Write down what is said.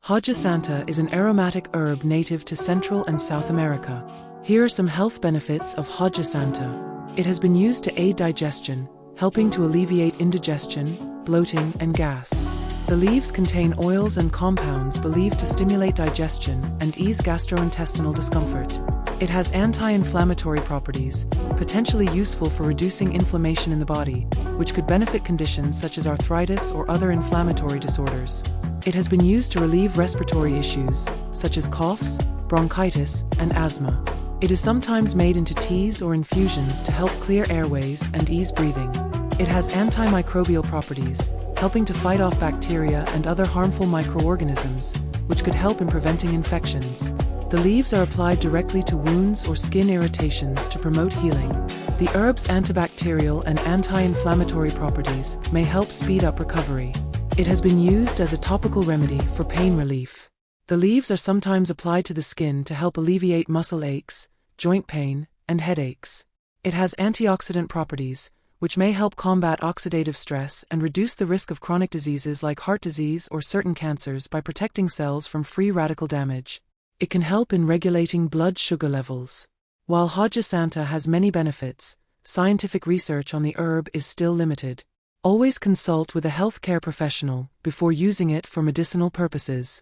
Hoja santa is an aromatic herb native to Central and South America. Here are some health benefits of Hoja santa. It has been used to aid digestion, helping to alleviate indigestion, bloating, and gas. The leaves contain oils and compounds believed to stimulate digestion and ease gastrointestinal discomfort. It has anti-inflammatory properties, potentially useful for reducing inflammation in the body, which could benefit conditions such as arthritis or other inflammatory disorders. It has been used to relieve respiratory issues, such as coughs, bronchitis, and asthma. It is sometimes made into teas or infusions to help clear airways and ease breathing. It has antimicrobial properties, helping to fight off bacteria and other harmful microorganisms, which could help in preventing infections. The leaves are applied directly to wounds or skin irritations to promote healing. The herb's antibacterial and anti-inflammatory properties may help speed up recovery. It has been used as a topical remedy for pain relief. The leaves are sometimes applied to the skin to help alleviate muscle aches, joint pain, and headaches. It has antioxidant properties, which may help combat oxidative stress and reduce the risk of chronic diseases like heart disease or certain cancers by protecting cells from free radical damage. It can help in regulating blood sugar levels. While Hoja santa has many benefits, scientific research on the herb is still limited. Always consult with a healthcare professional before using it for medicinal purposes.